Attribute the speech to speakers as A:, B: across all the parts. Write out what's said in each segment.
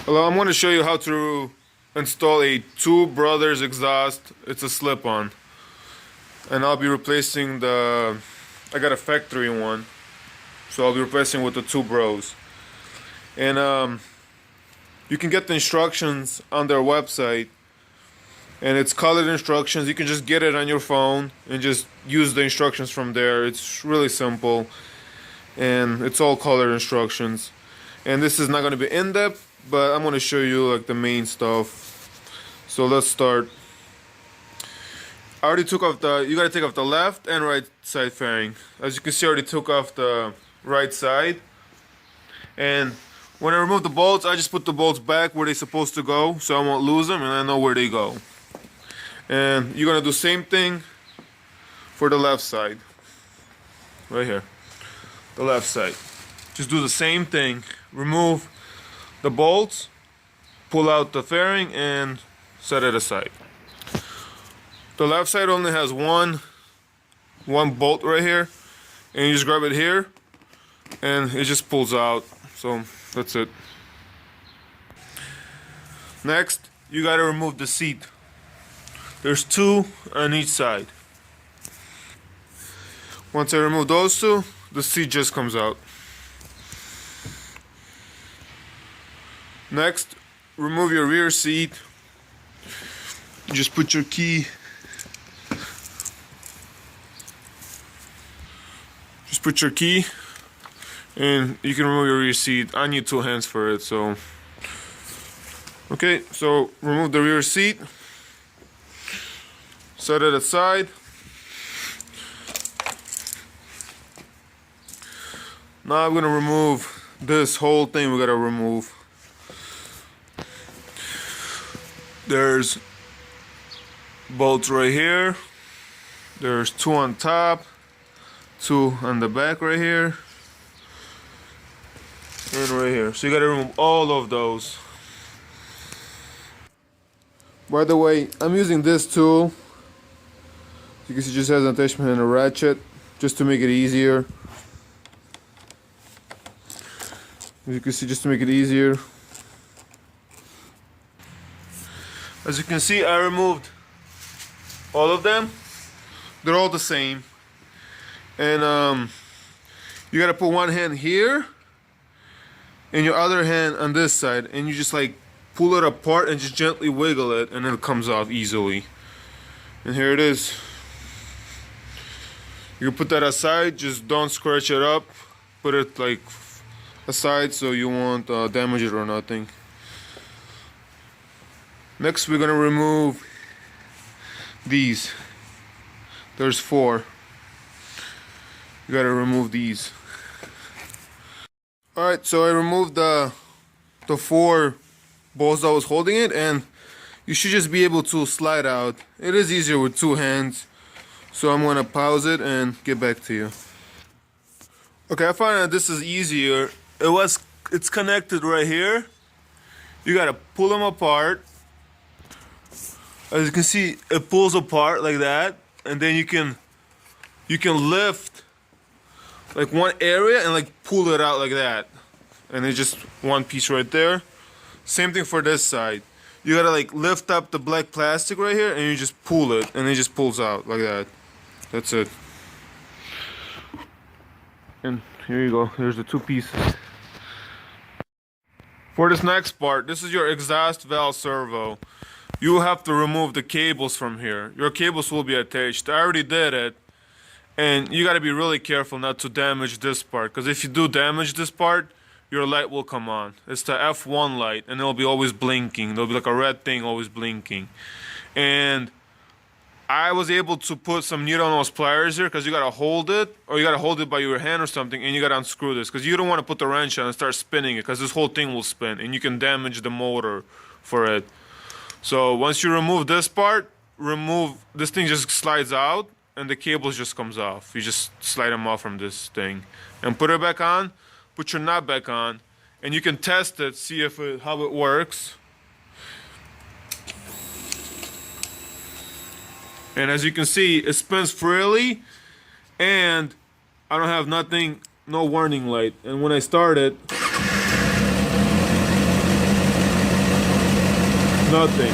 A: Hello, I'm going to show you how to install a Two Brothers exhaust. It's a slip-on. And I'll be replacing I got a factory one. So I'll be replacing with the Two Bros. And you can get the instructions on their website. And it's colored instructions. You can just get it on your phone and just use the instructions from there. It's really simple. And it's all colored instructions. And this is not going to be in-depth, but I'm going to show you like the main stuff. So let's start. I already took off you got to take off the left and right side fairing. As you can see, I already took off the right side. And when I remove the bolts, I just put the bolts back where they're supposed to go, so I won't lose them and I know where they go. And you're going to do the same thing for the left side. Right here. The left side. Just do the same thing. Remove the bolts, pull out the fairing, and set it aside. The left side only has one bolt right here, and you just grab it here, and it just pulls out. So that's it. Next, you gotta remove the seat. There's two on each side. Once I remove those two, the seat just comes out. Next, remove your rear seat. Just put your key. Just put your key, and you can remove your rear seat. I need two hands for it, so. Okay, so remove the rear seat. Set it aside. Now I'm gonna remove this whole thing. We gotta remove. There's bolts right here. There's two on top, two on the back right here, and right here. So you gotta remove all of those. By the way, I'm using this tool. You can see it just has an attachment and a ratchet, just to make it easier. As you can see, just to make it easier. As you can see, I removed all of them. They're all the same. And you gotta put one hand here and your other hand on this side, and you just like pull it apart and just gently wiggle it, and then it comes off easily. And here it is. You can put that aside, just don't scratch it up. Put it like aside so you won't damage it or nothing. Next, we're gonna remove these. There's four. You gotta remove these. Alright, so I removed the four bolts that was holding it, and you should just be able to slide out. It is easier with two hands. So I'm gonna pause it and get back to you. Okay, I found that this is easier. It's connected right here. You gotta pull them apart. As you can see, it pulls apart like that, and then you can lift like one area and like pull it out like that, and it's just one piece right there. Same thing for this side. You gotta like lift up the black plastic right here, and you just pull it, and it just pulls out like that. That's it. And here you go. There's the two pieces. For this next part, this is your exhaust valve servo. You will have to remove the cables from here. Your cables will be attached. I already did it. And you gotta be really careful not to damage this part, because if you do damage this part, your light will come on. It's the F1 light, and it'll be always blinking. There'll be like a red thing always blinking. And I was able to put some needle nose pliers here, because you gotta hold it, or you gotta hold it by your hand or something, and you gotta unscrew this, because you don't want to put the wrench on and start spinning it, because this whole thing will spin, and you can damage the motor for it. So once you remove this part, this thing just slides out, and the cables just comes off. You just slide them off from this thing, and put it back on. Put your nut back on, and you can test it, see how it works. And as you can see, it spins freely, and I don't have no warning light. And when I start it, nothing.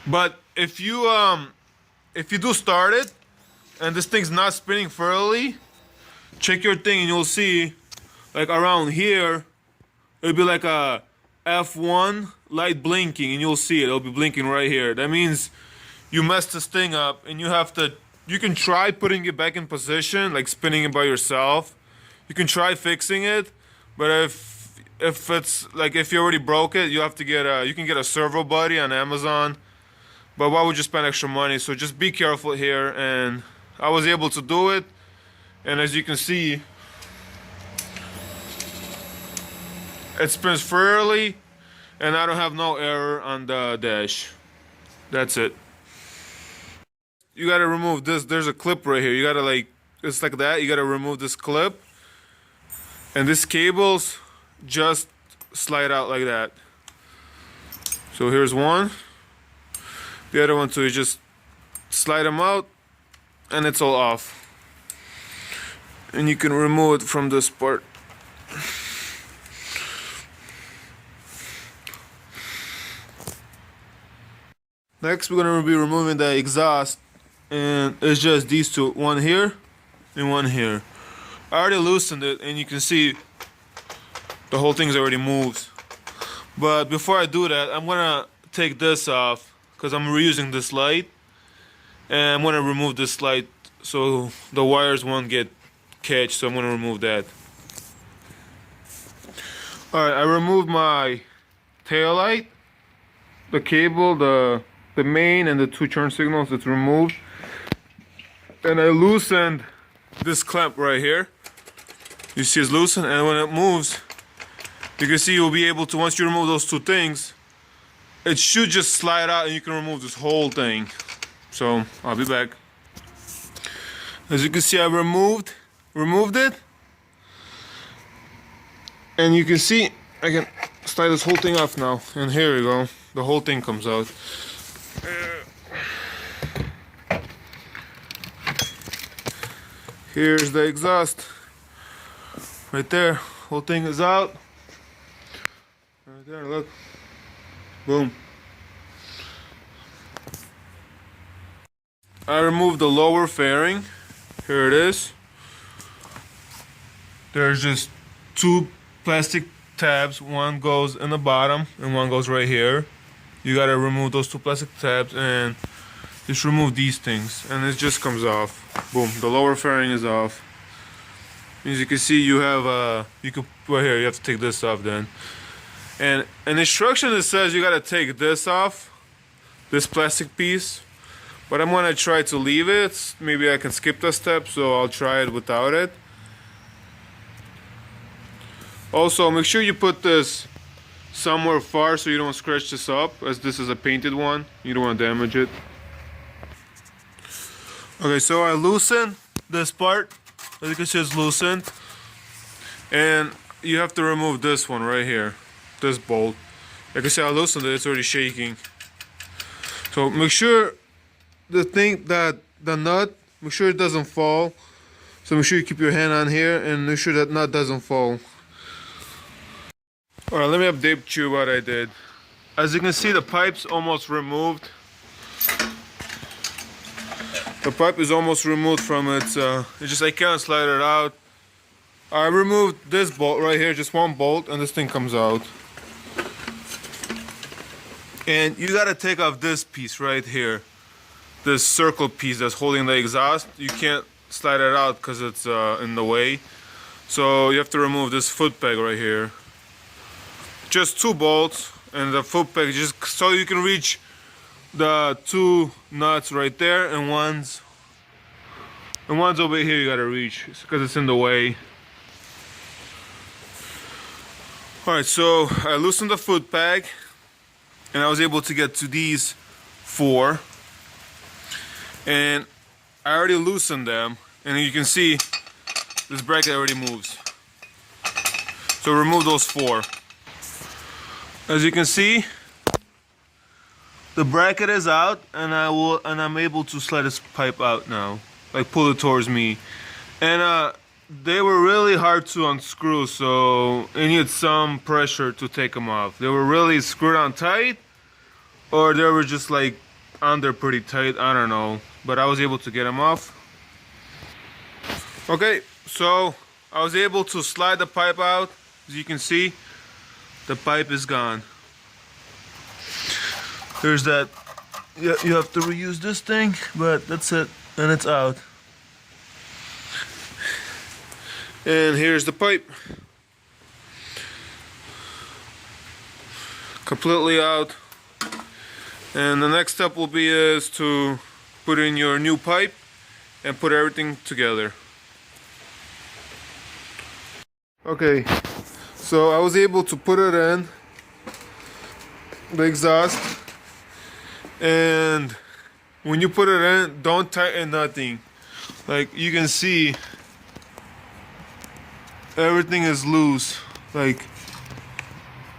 A: But if you do start it and this thing's not spinning thoroughly, check your thing and you'll see like around here it'll be like a F1 light blinking, and you'll see it. It'll be blinking right here. That means you messed this thing up, and you can try putting it back in position, like spinning it by yourself. You can try fixing it, but if it's like if you already broke it, you have to you can get a Servo buddy on Amazon. But why would you spend extra money? So just be careful here, and I was able to do it, and as you can see, it spins thoroughly, and I don't have no error on the dash. That's it. You gotta remove this. There's a clip right here. You gotta it's like that. You gotta remove this clip, and these cables just slide out like that. So here's one. The other one too. You just slide them out, and it's all off. And you can remove it from this part. Next, we're gonna be removing the exhaust, and it's just these two, one here and one here. I already loosened it, and you can see the whole thing's already moved. But before I do that, I'm gonna take this off because I'm reusing this light, and I'm gonna remove this light so the wires won't get catch. So I'm gonna remove that. All right, I removed my tail light, the cable, the main, and the two turn signals. It's removed, and I loosened this clamp right here. You see it's loosened, and when it moves, you can see you'll be able to, once you remove those two things, it should just slide out and you can remove this whole thing. So I'll be back. As you can see, I removed it, and you can see I can slide this whole thing off now, and here we go, the whole thing comes out. Here's the exhaust right there. Whole thing is out right there. Look, boom. I removed the lower fairing. Here it is. There's just two plastic tabs. One goes in the bottom and one goes right here. You gotta remove those two plastic tabs and just remove these things, and it just comes off. Boom, the lower fairing is off. As you can see, you have right here, you have to take this off then. And an instruction that says you gotta take this off, this plastic piece, but I'm gonna try to leave it. Maybe I can skip the step, so I'll try it without it. Also, make sure you put this somewhere far so you don't scratch this up, as this is a painted one. You don't want to damage it. Okay, so I loosened this part. As you can see, it's loosened. And you have to remove this one right here, this bolt. Like I said, I loosened it, it's already shaking. So make sure the nut, make sure it doesn't fall. So make sure you keep your hand on here and make sure that nut doesn't fall. Alright, let me update you what I did. As you can see, the pipe's almost removed. The pipe is almost removed from it. It's just I can't slide it out. I removed this bolt right here, just one bolt, and this thing comes out. And you gotta take off this piece right here, this circle piece that's holding the exhaust. You can't slide it out because it's in the way. So you have to remove this foot peg right here. Just two bolts and the foot peg, just so you can reach the two nuts right there, and one's over here you gotta reach because it's in the way. Alright, so I loosened the foot peg and I was able to get to these four, and I already loosened them, and you can see this bracket already moves. So remove those four. As you can see, the bracket is out, and I'm able to slide this pipe out now, like pull it towards me. And they were really hard to unscrew, so it needed some pressure to take them off. They were really screwed on tight, or they were just like under pretty tight, I don't know, but I was able to get them off. Okay, so I was able to slide the pipe out. As you can see, the pipe is gone. There's that. Yeah, you have to reuse this thing, but that's it, and it's out. And here's the pipe. Completely out. And the next step will be is to put in your new pipe and put everything together. Okay, so I was able to put it in the exhaust, and when you put it in, don't tighten nothing. Like you can see, everything is loose. Like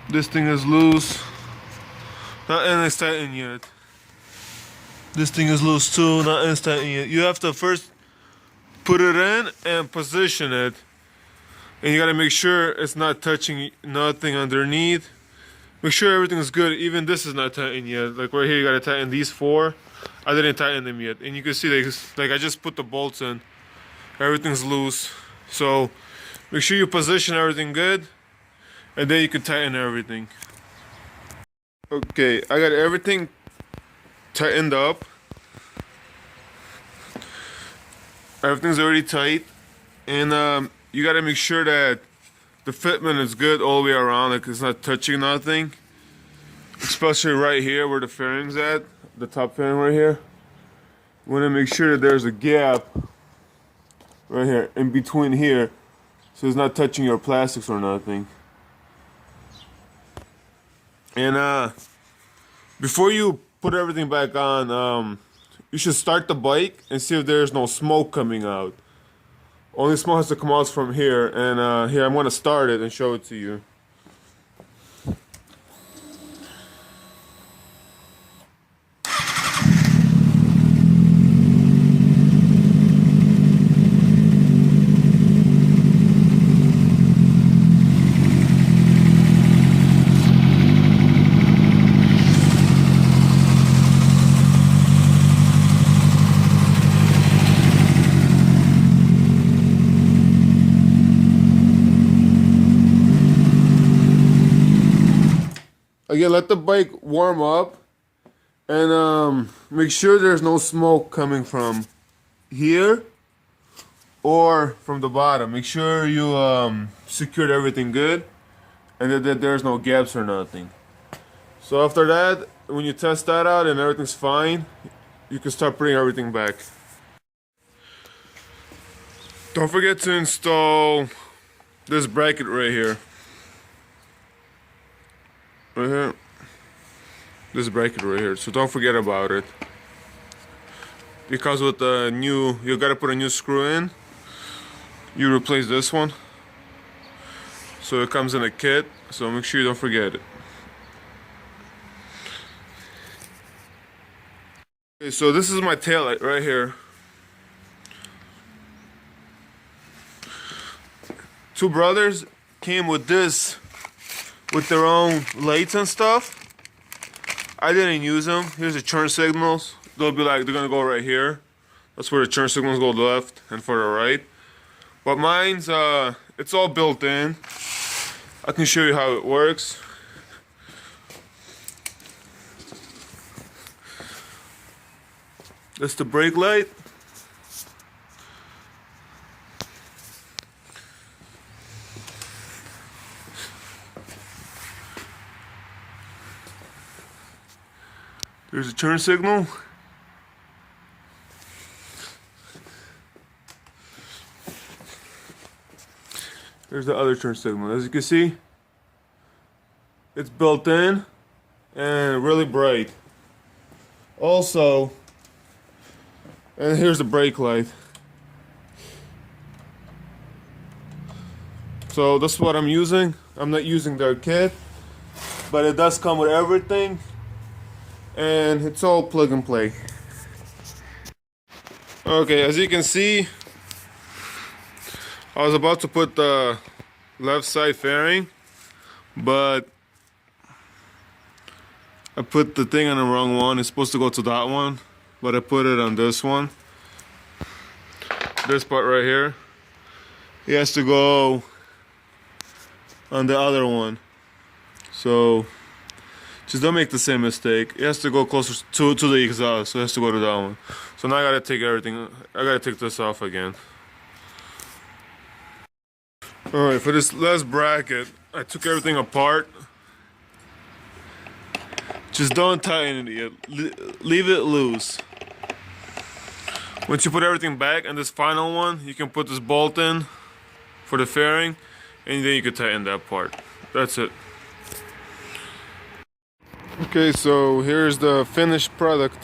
A: this thing is loose. Nothing is tightened yet. This thing is loose too. Nothing is tightened yet. You have to first put it in and position it. And you gotta make sure it's not touching nothing underneath. Make sure everything is good. Even this is not tightened yet. Like right here, you gotta tighten these four. I didn't tighten them yet. And you can see like I just put the bolts in. Everything's loose. So make sure you position everything good, and then you can tighten everything. Okay, I got everything tightened up. Everything's already tight, and you gotta make sure that the fitment is good all the way around, like it's not touching nothing. Especially right here where the fairing's at, the top fairing right here. You wanna make sure that there's a gap right here, in between here, so it's not touching your plastics or nothing. And before you put everything back on, you should start the bike and see if there's no smoke coming out. Only smoke has to come out from here, and here I'm going to start it and show it to you. Again, let the bike warm up, and make sure there's no smoke coming from here or from the bottom. Make sure you secured everything good, and that there's no gaps or nothing. So after that, when you test that out and everything's fine, you can start putting everything back. Don't forget to install this bracket right here. Right here, this bracket right here, so don't forget about it, because with the new, you gotta put a new screw in. You replace this one, so it comes in a kit, so make sure you don't forget it. Okay, so this is my taillight right here. Two brothers came with this, with their own lights and stuff. I didn't use them. Here's the turn signals. They'll be like, they're gonna go right here. That's where the turn signals go left and for the right. But mine's, it's all built in. I can show you how it works. That's the brake light. There's a turn signal. There's the other turn signal. As you can see, it's built in and really bright. Also, and here's the brake light. So this is what I'm using. I'm not using their kit, but it does come with everything. And it's all plug and play. Okay, as you can see, I was about to put the left side fairing, but I put the thing on the wrong one. It's supposed to go to that one, but I put it on this one. This part right here. It has to go on the other one. So just don't make the same mistake. It has to go closer to the exhaust, so it has to go to that one. So now I gotta take everything, I gotta take this off again. Alright, for this last bracket, I took everything apart. Just don't tighten it yet. Leave it loose. Once you put everything back on this final one, you can put this bolt in for the fairing, and then you can tighten that part. That's it. Okay, so here's the finished product.